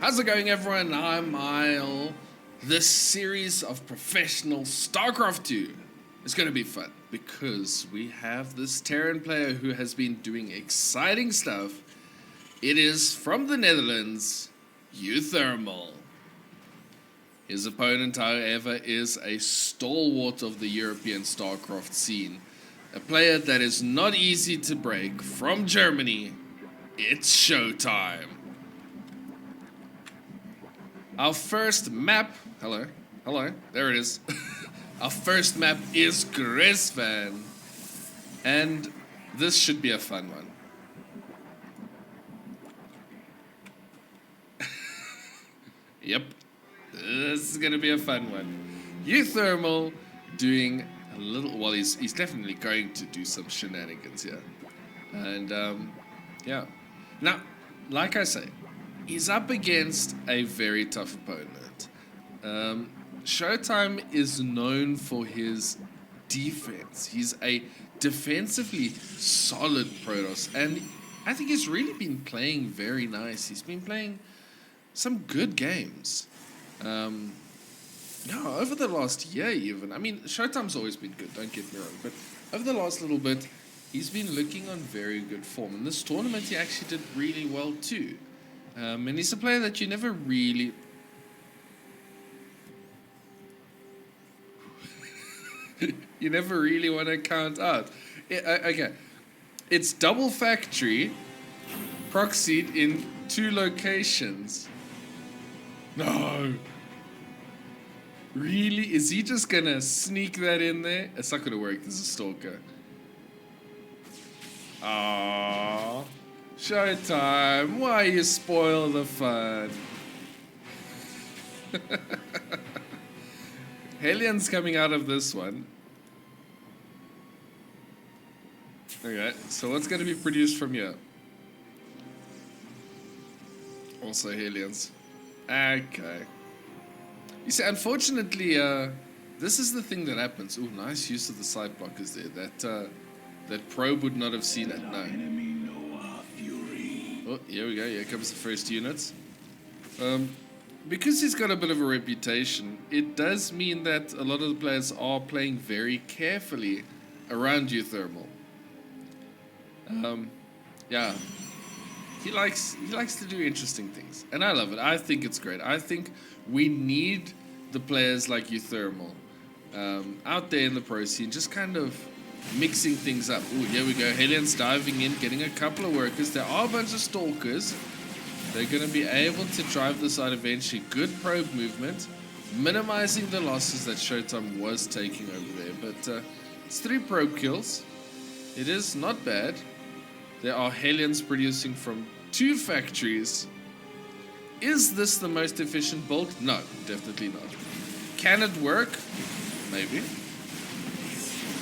How's it going, everyone? I'm Isle. This series of professional StarCraft 2 is going to be fun because we have this Terran player who has been doing exciting stuff. It is from the Netherlands, uThermal. His opponent, however, is a stalwart of the European StarCraft scene. A player that is not easy to break. From Germany, it's ShoWTimE. Our first map, hello, there it is. Our first map is Gresvan, and this should be a fun one. Yep, this is gonna be a fun one. uThermal doing a little, well, he's definitely going to do some shenanigans here. And yeah, now, like I say, he's up against a very tough opponent. ShoWTimE is known for his defense. He's a defensively solid Protoss, and I think he's really been playing very nice. He's been playing some good games. Yeah, over the last year even. I mean, ShoWTimE's always been good, don't get me wrong, but over the last little bit, he's been looking on very good form. In this tournament, he actually did really well too. And he's a player that you never really... you never really want to count out. Okay, it's double factory, proxied in 2 locations. No! Really? Is he just gonna sneak that in there? It's not gonna work, this is a stalker. Aww. ShoWTimE, why you spoil the fun? Helion's coming out of this one. Okay, so what's going to be produced from here? Also Helions. Okay. You see, unfortunately, this is the thing that happens. Ooh, nice use of the side blockers there. That probe would not have seen it, no. Oh, here we go, here comes the first unit. Because he's got a bit of a reputation, it does mean that a lot of the players are playing very carefully around uThermal. Yeah, he likes to do interesting things, and I love it. I think it's great. I think we need the players like uThermal out there in the pro scene, just kind of mixing things up. Ooh, here we go. Helion's diving in, getting a couple of workers. There are a bunch of stalkers. They're going to be able to drive this out eventually. Good probe movement, minimizing the losses that ShoWTimE was taking over there. But it's 3 probe kills. It is not bad. There are Helions producing from 2 factories. Is this the most efficient build? No, definitely not. Can it work? Maybe.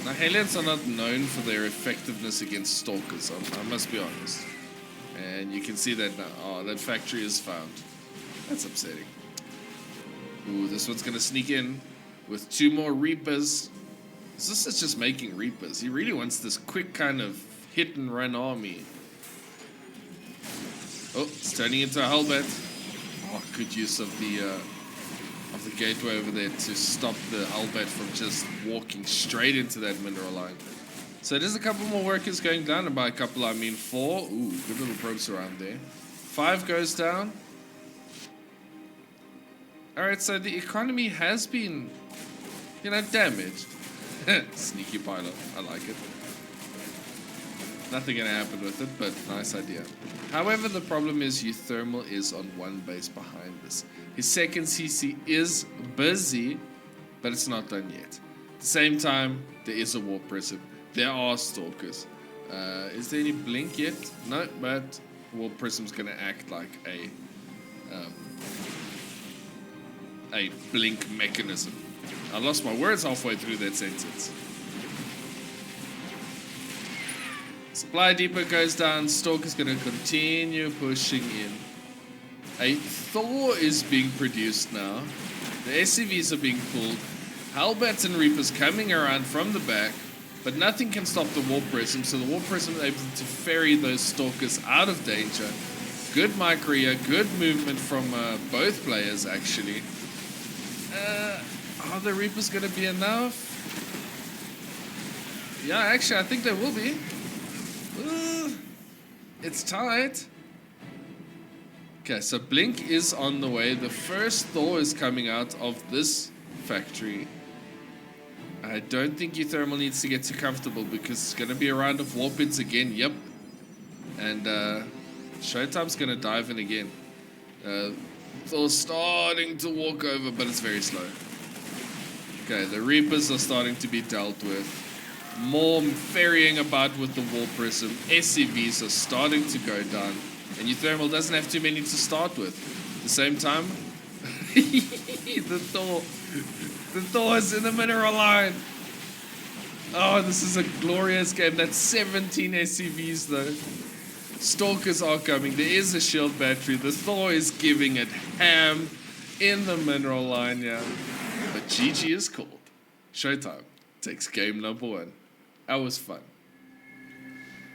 Now, Helions are not known for their effectiveness against stalkers, I must be honest. And you can see that now. Oh, that factory is found. That's upsetting. Ooh, this one's gonna sneak in with 2 more Reapers. This is just making Reapers. He really wants this quick kind of hit and run army. Oh, it's turning into a Hellbat. Oh, good use of the gateway over there to stop the Hellbat from just walking straight into that mineral line. So there's a couple more workers going down, and by a couple I mean 4. Ooh, good little probes around there. 5 goes down. Alright, so the economy has been, you know, damaged. Sneaky pilot, I like it. Nothing gonna happen with it, but nice idea. However, the problem is uThermal is on 1 base behind this. His second CC is busy, but it's not done yet. At the same time, there is a warp prism. There are stalkers. Is there any blink yet? No, but warp prism's gonna act like a blink mechanism. I lost my words halfway through that sentence. Supply depot goes down. Stalker's going to continue pushing in. A Thor is being produced now. The SCVs are being pulled. Hellbats and Reapers coming around from the back. But nothing can stop the Warp Prism. So the Warp Prism is able to ferry those Stalkers out of danger. Good micro, good movement from both players, actually. Are the Reapers going to be enough? Yeah, actually, I think they will be. It's tight. Okay, so Blink is on the way. The first Thor is coming out of this factory. I don't think uThermal needs to get too comfortable because it's going to be a round of Warpids again. Yep. And ShoWTimE's going to dive in again. Thor's starting to walk over, but it's very slow. Okay, the Reapers are starting to be dealt with. More ferrying about with the Wall Prism. SCVs are starting to go down. And uThermal doesn't have too many to start with. At the same time, the Thor's in the mineral line. Oh, this is a glorious game. That's 17 SCVs though. Stalkers are coming. There is a shield battery. The Thor is giving it ham in the mineral line, yeah. But GG is called. ShoWTimE takes game number 1. That was fun.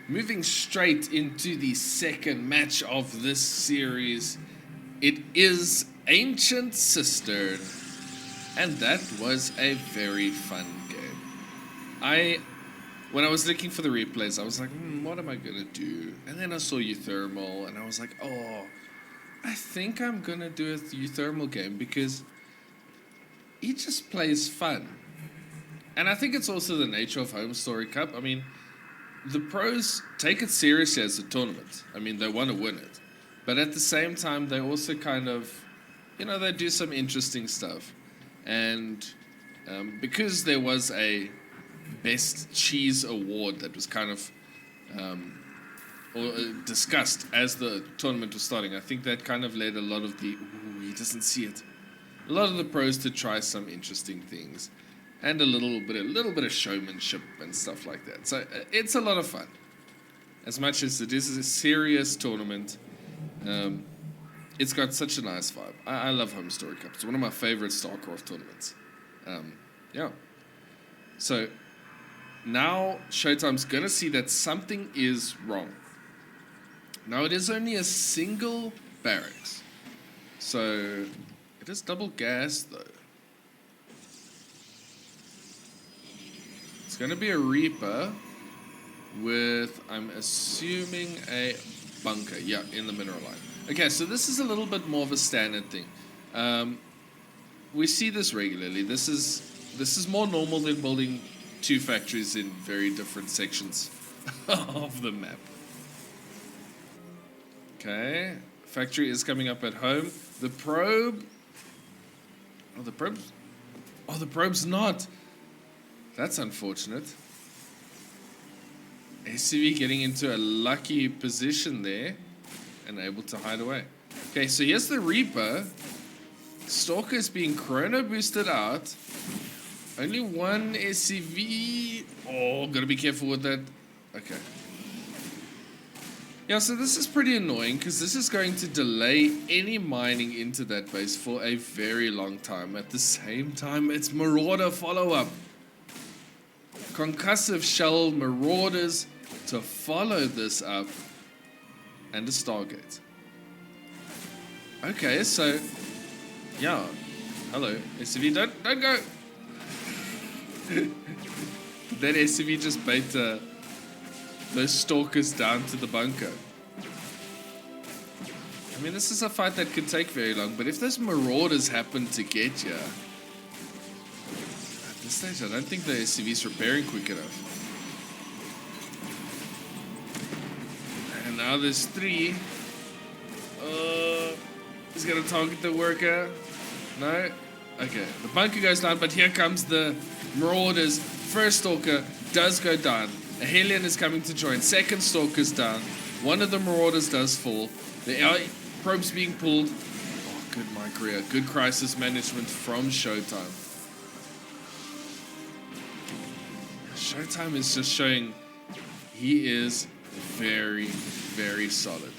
Moving straight into the second match of this series, it is Ancient Cistern, and that was a very fun game. When I was looking for the replays, I was like, what am I gonna do? And then I saw uThermal, and I was like, oh, I think I'm gonna do a uThermal game because he just plays fun. And I think it's also the nature of HomeStory Cup. I mean, the pros take it seriously as a tournament. I mean, they want to win it. But at the same time, they also kind of, they do some interesting stuff. And because there was a Best Cheese Award that was kind of discussed as the tournament was starting, I think that kind of led a lot of the, he doesn't see it, a lot of the pros to try some interesting things. And a little bit of showmanship and stuff like that. So it's a lot of fun. As much as it is a serious tournament, it's got such a nice vibe. I love HomeStory Cup. It's one of my favorite StarCraft tournaments. Yeah. So now ShoWTimE's gonna see that something is wrong. Now it is only a single barracks, so it is double gas though. It's going to be a Reaper with, I'm assuming, a bunker. Yeah, in the mineral line. Okay, so this is a little bit more of a standard thing. We see this regularly. This is more normal than building 2 factories in very different sections of the map. Okay, factory is coming up at home. The probe... Oh, the probe's not... That's unfortunate. SCV getting into a lucky position there and able to hide away. Okay, so here's the Reaper. Stalker is being chrono boosted out. Only one SCV. Oh, gotta be careful with that. Okay. Yeah, so this is pretty annoying because this is going to delay any mining into that base for a very long time. At the same time, it's Marauder follow-up. Concussive shell marauders to follow this up, and a Stargate. Okay, so yeah, hello SCV, don't go. That SCV just bait those stalkers down to the bunker. I mean, this is a fight that could take very long, but if those marauders happen to get you, at this stage, I don't think the SCV's repairing quick enough. And now there's 3. He's gonna target the worker. No? Okay, the bunker goes down, but here comes the marauders. First stalker does go down. A Hellion is coming to join. Second stalker's down. One of the marauders does fall. The probe's being pulled. Oh, good micro. Good crisis management from ShoWTimE. ShoWTimE is just showing he is very, very solid.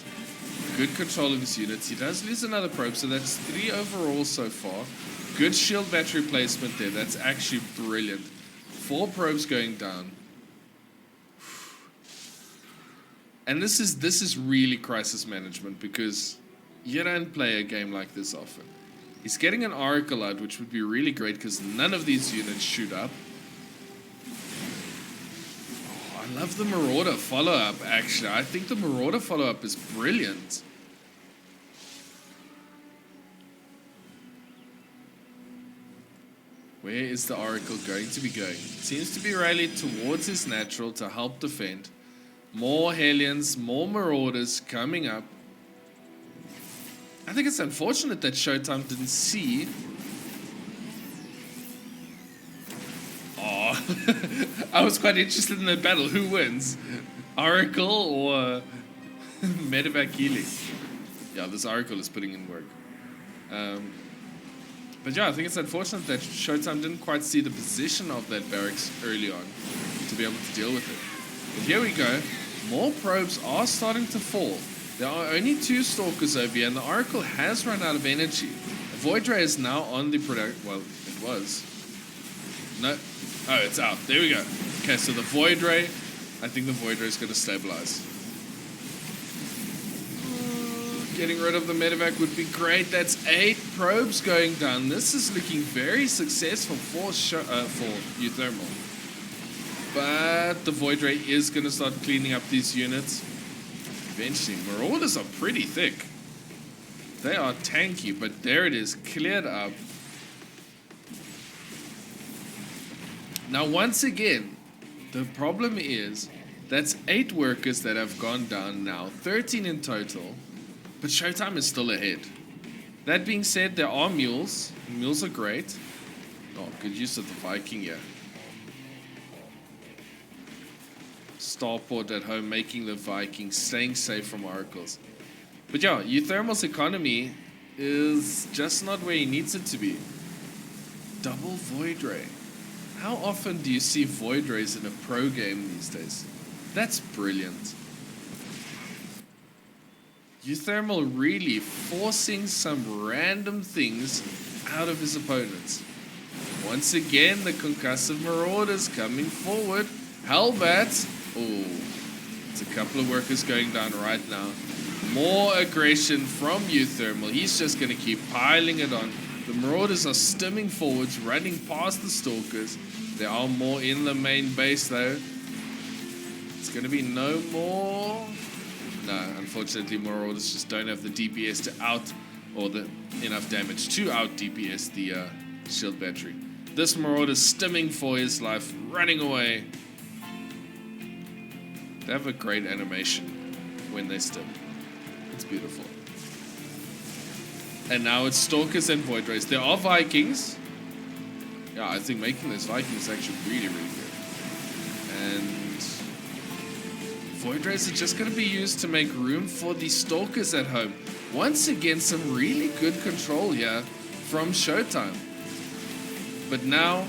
Good control of his units. He does lose another probe, so that's 3 overall so far. Good shield battery placement there. That's actually brilliant. 4 probes going down. And this is really crisis management, because you don't play a game like this often. He's getting an Oracle out, which would be really great because none of these units shoot up. Oh, I love the Marauder follow-up, actually. I think the Marauder follow-up is brilliant. Where is the Oracle going to be going? Seems to be rallied towards his natural to help defend. More Hellions, more Marauders coming up. I think it's unfortunate that ShoWTimE didn't see. Oh, I was quite interested in that battle. Who wins? Oracle or Medevac healing? Yeah, this Oracle is putting in work. But yeah, I think it's unfortunate that ShoWTimE didn't quite see the position of that barracks early on to be able to deal with it. But here we go. More probes are starting to fall. There are only 2 Stalkers over here, and the Oracle has run out of energy. The Void Ray is now on the product. Well, it was. No. Oh, it's out. There we go. Okay, so the Void Ray. I think the Void Ray is going to stabilize. Getting rid of the Medevac would be great. That's 8 probes going down. This is looking very successful for uThermal. But the Void Ray is going to start cleaning up these units. Eventually, Marauders are pretty thick. They are tanky, but there it is, cleared up. Now, once again, the problem is that's 8 workers that have gone down now, 13 in total, but ShoWTimE is still ahead. That being said, there are mules. Mules are great. Oh, good use of the Viking here. Starport at home, making the Vikings, staying safe from Oracles. But yeah, uThermal's economy is just not where he needs it to be. Double Void Ray. How often do you see Void Rays in a pro game these days? That's brilliant. uThermal really forcing some random things out of his opponents. Once again, the concussive Marauders coming forward. Hellbats. Oh, it's a couple of workers going down right now. More aggression from uThermal. He's just going to keep piling it on. The Marauders are stimming forwards, running past the Stalkers. There are more in the main base, though. It's going to be no more. No, unfortunately, Marauders just don't have the DPS to out, or the enough damage to out DPS the shield battery. This Marauder's stimming for his life, running away. They have a great animation when they stim. It's beautiful. And now it's Stalkers and Void Rays. There are Vikings. Yeah, I think making those Vikings is actually really, really good. And Void Rays are just going to be used to make room for the Stalkers at home. Once again, some really good control here from ShoWTimE. But now,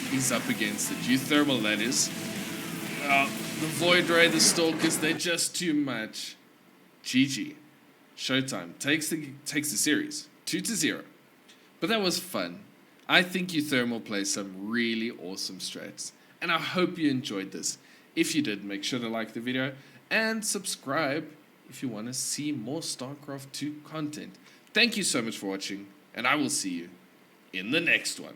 he's up against it. uThermal, that is. The Void Ray, the Stalkers, they're just too much. GG. ShoWTimE takes the series 2-0. But that was fun. I think uThermal plays some really awesome strats. And I hope you enjoyed this. If you did, make sure to like the video and subscribe if you want to see more StarCraft 2 content. Thank you so much for watching, and I will see you in the next one.